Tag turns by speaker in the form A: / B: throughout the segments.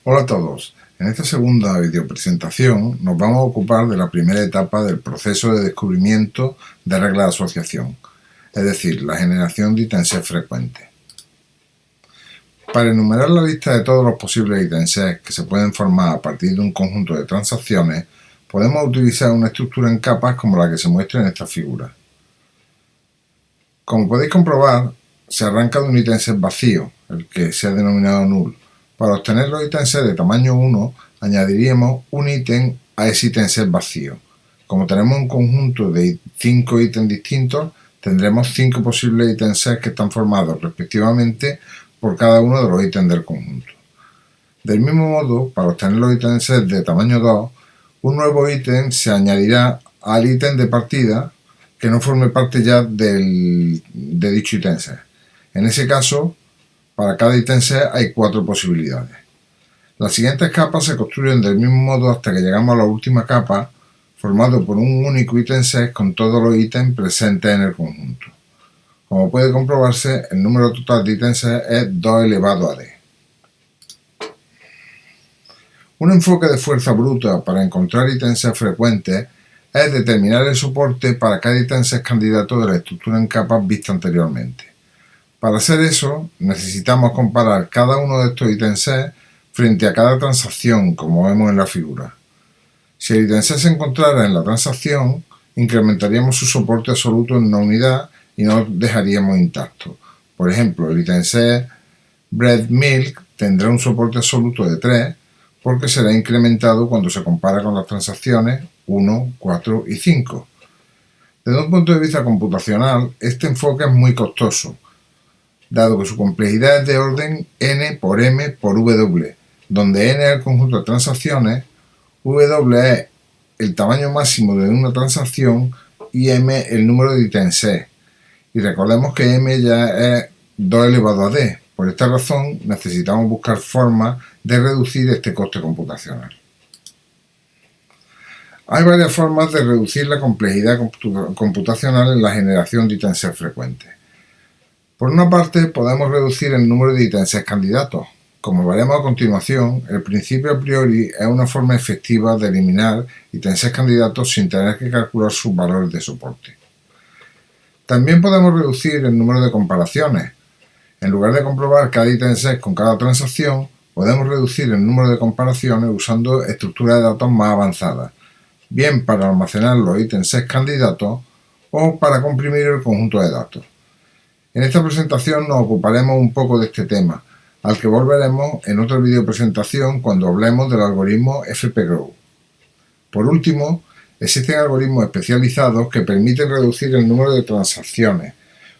A: Hola a todos. En esta segunda videopresentación nos vamos a ocupar de la primera etapa del proceso de descubrimiento de reglas de asociación, es decir, la generación de ítems frecuentes. Para enumerar la lista de todos los posibles ítems que se pueden formar a partir de un conjunto de transacciones, podemos utilizar una estructura en capas como la que se muestra en esta figura. Como podéis comprobar, se arranca de un ítem set vacío, el que se ha denominado null. Para obtener los ítems de tamaño 1, añadiríamos un ítem a ese ítem set vacío. Como tenemos un conjunto de 5 ítems distintos, tendremos 5 posibles ítems que están formados respectivamente por cada uno de los ítems del conjunto. Del mismo modo, para obtener los ítems de tamaño 2, un nuevo ítem se añadirá al ítem de partida que no forme parte ya de dicho ítem set. En ese caso, para cada ítem set hay 4 posibilidades. Las siguientes capas se construyen del mismo modo hasta que llegamos a la última capa, formado por un único ítem set con todos los ítems presentes en el conjunto. Como puede comprobarse, el número total de ítems es 2 elevado a d. Un enfoque de fuerza bruta para encontrar ítems frecuentes es determinar el soporte para cada ítem candidato de la estructura en capas vista anteriormente. Para hacer eso, necesitamos comparar cada uno de estos ítems frente a cada transacción, como vemos en la figura. Si el ítem se encontrara en la transacción, incrementaríamos su soporte absoluto en una unidad y no lo dejaríamos intacto. Por ejemplo, el ítem bread milk tendrá un soporte absoluto de 3 porque será incrementado cuando se compara con las transacciones 1, 4 y 5. Desde un punto de vista computacional, este enfoque es muy costoso, dado que su complejidad es de orden n por m por w, donde n es el conjunto de transacciones, w es el tamaño máximo de una transacción y m el número de ítems. Y recordemos que m ya es 2 elevado a d. Por esta razón necesitamos buscar formas de reducir este coste computacional. Hay varias formas de reducir la complejidad computacional en la generación de ítems frecuentes. Por una parte, podemos reducir el número de ítems candidatos. Como veremos a continuación, el principio a priori es una forma efectiva de eliminar ítems candidatos sin tener que calcular sus valores de soporte. También podemos reducir el número de comparaciones. En lugar de comprobar cada ítem con cada transacción, podemos reducir el número de comparaciones usando estructuras de datos más avanzadas, bien para almacenar los ítems candidatos o para comprimir el conjunto de datos. En esta presentación nos ocuparemos un poco de este tema, al que volveremos en otra videopresentación cuando hablemos del algoritmo FPGROW. Por último, existen algoritmos especializados que permiten reducir el número de transacciones,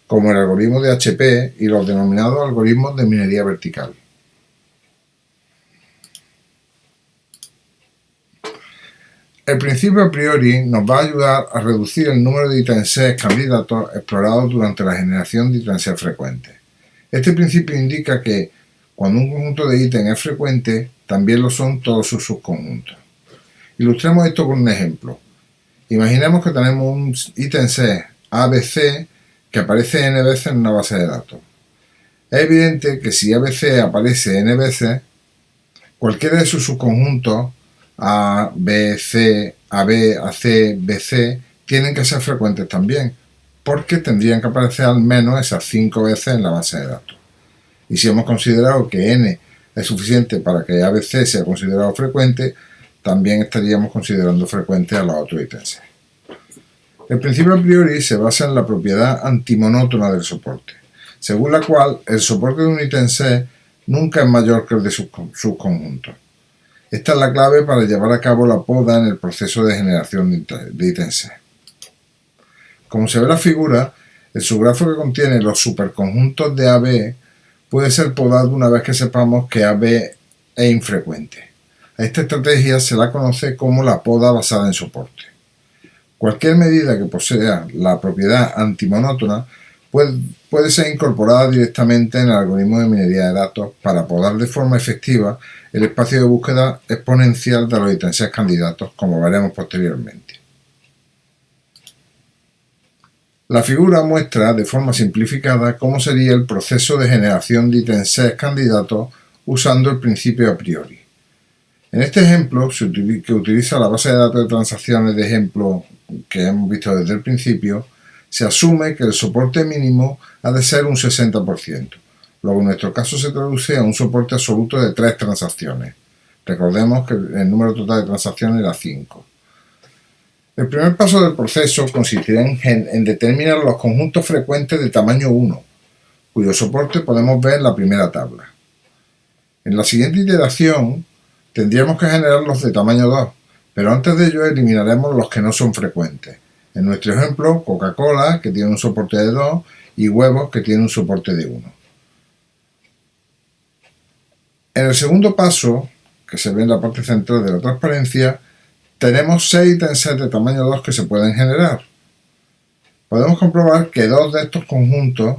A: como el algoritmo de HP y los denominados algoritmos de minería vertical. El principio a priori nos va a ayudar a reducir el número de ítems candidatos explorados durante la generación de ítems frecuentes. Este principio indica que cuando un conjunto de ítems es frecuente, también lo son todos sus subconjuntos. Ilustremos esto con un ejemplo. Imaginemos que tenemos un ítem ABC que aparece n veces en una base de datos. Es evidente que si ABC aparece n veces, cualquiera de sus subconjuntos A, B, C, AB, AC, BC tienen que ser frecuentes también, porque tendrían que aparecer al menos esas 5 veces en la base de datos. Y si hemos considerado que n es suficiente para que ABC sea considerado frecuente, también estaríamos considerando frecuente a los otros ítems. El principio a priori se basa en la propiedad antimonótona del soporte, según la cual el soporte de un ítem nunca es mayor que el de sus conjuntos. Esta es la clave para llevar a cabo la poda en el proceso de generación de ítems. Como se ve en la figura, el subgrafo que contiene los superconjuntos de AB puede ser podado una vez que sepamos que AB es infrecuente. A esta estrategia se la conoce como la poda basada en soporte. Cualquier medida que posea la propiedad antimonótona puede ser incorporada directamente en el algoritmo de minería de datos para podar de forma efectiva el espacio de búsqueda exponencial de los ítems candidatos, como veremos posteriormente. La figura muestra de forma simplificada cómo sería el proceso de generación de ítems candidatos usando el principio a priori. En este ejemplo, que utiliza la base de datos de transacciones de ejemplo que hemos visto desde el principio, se asume que el soporte mínimo ha de ser un 60%. Luego, en nuestro caso, se traduce a un soporte absoluto de 3 transacciones. Recordemos que el número total de transacciones era 5. El primer paso del proceso consistirá en determinar los conjuntos frecuentes de tamaño 1, cuyo soporte podemos ver en la primera tabla. En la siguiente iteración tendríamos que generar los de tamaño 2, pero antes de ello eliminaremos los que no son frecuentes. En nuestro ejemplo, Coca-Cola, que tiene un soporte de 2, y huevos, que tiene un soporte de 1. En el segundo paso, que se ve en la parte central de la transparencia, tenemos 6 ítems de tamaño 2 que se pueden generar. Podemos comprobar que 2 de estos conjuntos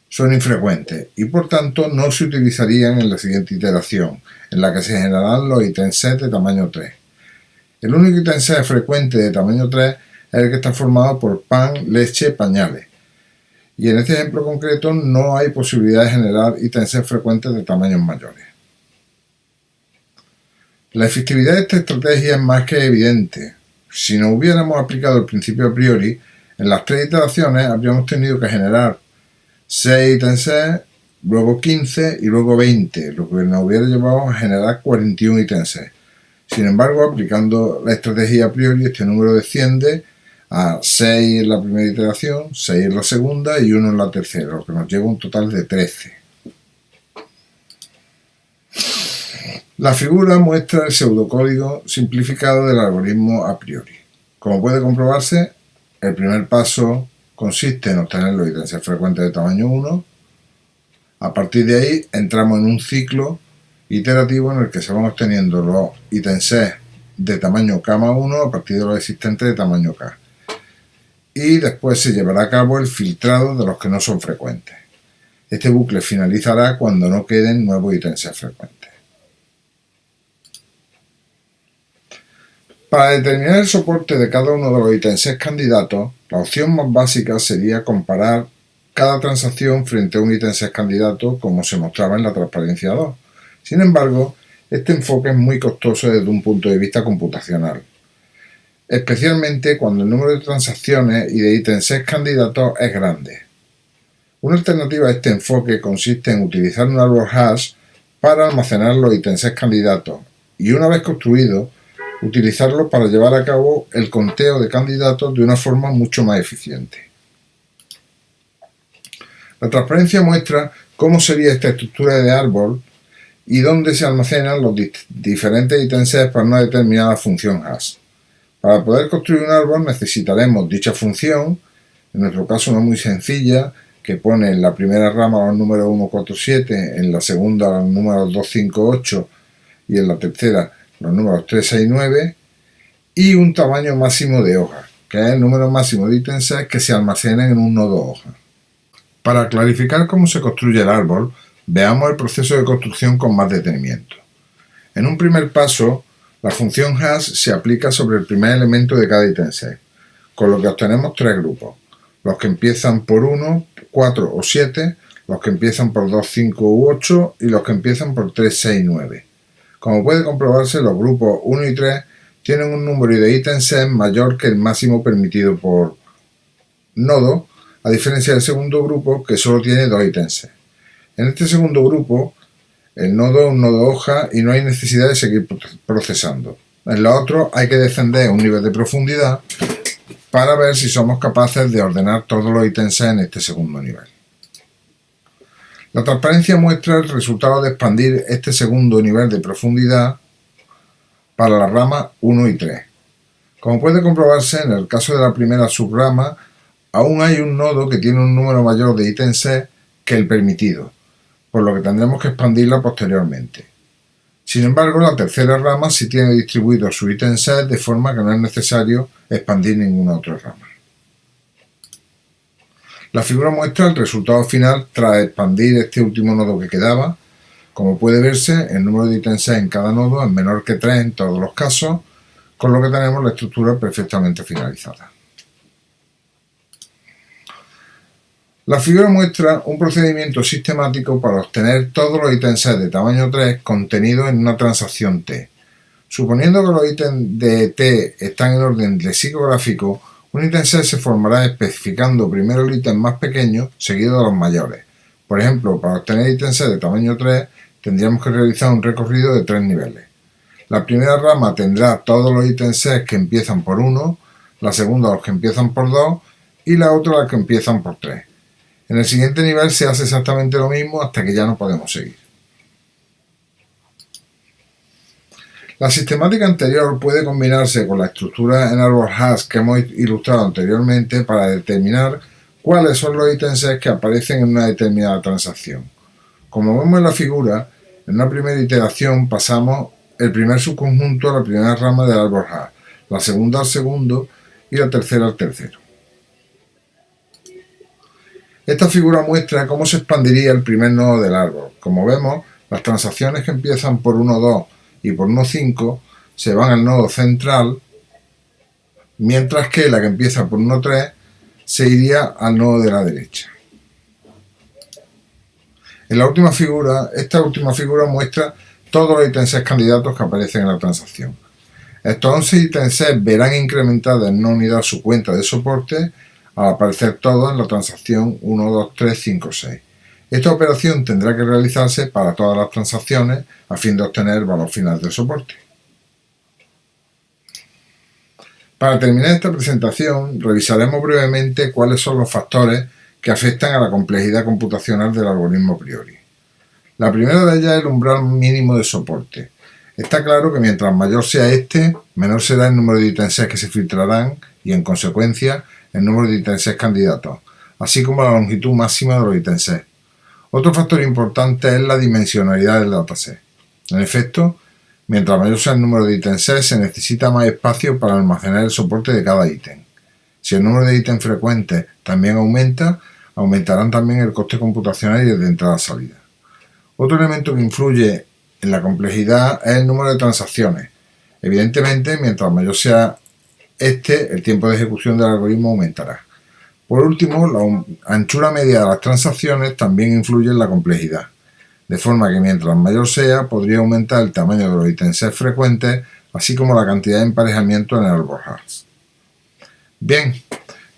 A: son infrecuentes y por tanto no se utilizarían en la siguiente iteración, en la que se generarán los ítems de tamaño 3. El único ítem frecuente de tamaño 3 es el que está formado por pan, leche, pañales. Y en este ejemplo concreto no hay posibilidad de generar ítems frecuentes de tamaños mayores. La efectividad de esta estrategia es más que evidente. Si no hubiéramos aplicado el principio a priori, en las 3 iteraciones habríamos tenido que generar 6 ítems, luego 15 y luego 20, lo que nos hubiera llevado a generar 41 ítems. Sin embargo, aplicando la estrategia a priori, este número desciende a 6 en la primera iteración, 6 en la segunda y 1 en la tercera, lo que nos lleva a un total de 13. La figura muestra el pseudocódigo simplificado del algoritmo a priori. Como puede comprobarse, el primer paso consiste en obtener los ítems frecuentes de tamaño 1. A partir de ahí entramos en un ciclo iterativo en el que se van obteniendo los ítems de tamaño K+1 a partir de los existentes de tamaño K. Y después se llevará a cabo el filtrado de los que no son frecuentes. Este bucle finalizará cuando no queden nuevos ítems frecuentes. Para determinar el soporte de cada uno de los ítems candidatos, la opción más básica sería comparar cada transacción frente a un ítem candidato como se mostraba en la transparencia 2. Sin embargo, este enfoque es muy costoso desde un punto de vista computacional, especialmente cuando el número de transacciones y de ítems candidatos es grande. Una alternativa a este enfoque consiste en utilizar un árbol hash para almacenar los ítems candidatos y una vez construido, utilizarlo para llevar a cabo el conteo de candidatos de una forma mucho más eficiente. La transparencia muestra cómo sería esta estructura de árbol y dónde se almacenan los diferentes ítems para una determinada función hash. Para poder construir un árbol necesitaremos dicha función, en nuestro caso una muy sencilla, que pone en la primera rama los números 1, 4, 7, en la segunda los números 2, 5, 8 y en la tercera los números 3, 6, 9 y un tamaño máximo de hoja, que es el número máximo de ítems que se almacenan en un nodo hoja. Para clarificar cómo se construye el árbol, veamos el proceso de construcción con más detenimiento. En un primer paso, la función hash se aplica sobre el primer elemento de cada ítem, con lo que obtenemos 3 grupos, los que empiezan por 1, 4 o 7, los que empiezan por 2, 5 u 8 y los que empiezan por 3, 6, 9. Como puede comprobarse, los grupos 1 y 3 tienen un número de ítems mayor que el máximo permitido por nodo, a diferencia del segundo grupo que solo tiene 2 ítems. En este segundo grupo, el nodo es un nodo hoja y no hay necesidad de seguir procesando. En los otros hay que descender a un nivel de profundidad para ver si somos capaces de ordenar todos los ítems en este segundo nivel. La transparencia muestra el resultado de expandir este segundo nivel de profundidad para las ramas 1 y 3. Como puede comprobarse, en el caso de la primera subrama, aún hay un nodo que tiene un número mayor de ítems que el permitido, por lo que tendremos que expandirla posteriormente. Sin embargo, la tercera rama sí tiene distribuido su ítem set de forma que no es necesario expandir ninguna otra rama. La figura muestra el resultado final tras expandir este último nodo que quedaba. Como puede verse, el número de ítems en cada nodo es menor que 3 en todos los casos, con lo que tenemos la estructura perfectamente finalizada. La figura muestra un procedimiento sistemático para obtener todos los ítems de tamaño 3 contenidos en una transacción T. Suponiendo que los ítems de T están en orden lexicográfico, un ítem set se formará especificando primero el ítem más pequeño seguido de los mayores. Por ejemplo, para obtener ítem set de tamaño 3 tendríamos que realizar un recorrido de 3 niveles. La primera rama tendrá todos los ítems set que empiezan por 1, la segunda los que empiezan por 2 y la otra los que empiezan por 3. En el siguiente nivel se hace exactamente lo mismo hasta que ya no podemos seguir. La sistemática anterior puede combinarse con la estructura en árbol hash que hemos ilustrado anteriormente para determinar cuáles son los ítems que aparecen en una determinada transacción. Como vemos en la figura, en una primera iteración pasamos el primer subconjunto a la primera rama del árbol hash, la segunda al segundo y la tercera al tercero. Esta figura muestra cómo se expandiría el primer nodo del árbol. Como vemos, las transacciones que empiezan por 1,2 y por 1,5 se van al nodo central, mientras que la que empieza por 1,3 se iría al nodo de la derecha. Esta última figura muestra todos los ítems candidatos que aparecen en la transacción. Estos 11 ítems verán incrementada en una unidad su cuenta de soporte al aparecer todos en la transacción 1, 2, 3, 5, 6. Esta operación tendrá que realizarse para todas las transacciones a fin de obtener el valor final del soporte. Para terminar esta presentación, revisaremos brevemente cuáles son los factores que afectan a la complejidad computacional del algoritmo a priori. La primera de ellas es el umbral mínimo de soporte. Está claro que mientras mayor sea este, menor será el número de ítems que se filtrarán y, en consecuencia, el número de ítems candidatos, así como la longitud máxima de los ítems. Otro factor importante es la dimensionalidad del dataset. En efecto, mientras mayor sea el número de ítems, se necesita más espacio para almacenar el soporte de cada ítem. Si el número de ítems frecuentes también aumenta, aumentarán también el coste computacional y el de entrada-salida. Otro elemento que influye en la complejidad es el número de transacciones. Evidentemente, mientras mayor sea el tiempo de ejecución del algoritmo aumentará. Por último, la anchura media de las transacciones también influye en la complejidad, de forma que mientras mayor sea, podría aumentar el tamaño de los ítems frecuentes, así como la cantidad de emparejamiento en el árbol hash. Bien,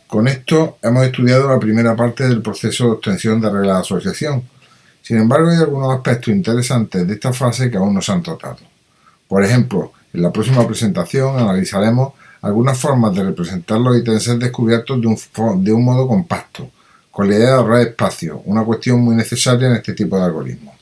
A: con esto hemos estudiado la primera parte del proceso de obtención de reglas de asociación. Sin embargo, hay algunos aspectos interesantes de esta fase que aún no se han tratado. Por ejemplo, en la próxima presentación analizaremos algunas formas de representar los ítems descubiertos de un modo compacto, con la idea de ahorrar espacio, una cuestión muy necesaria en este tipo de algoritmos.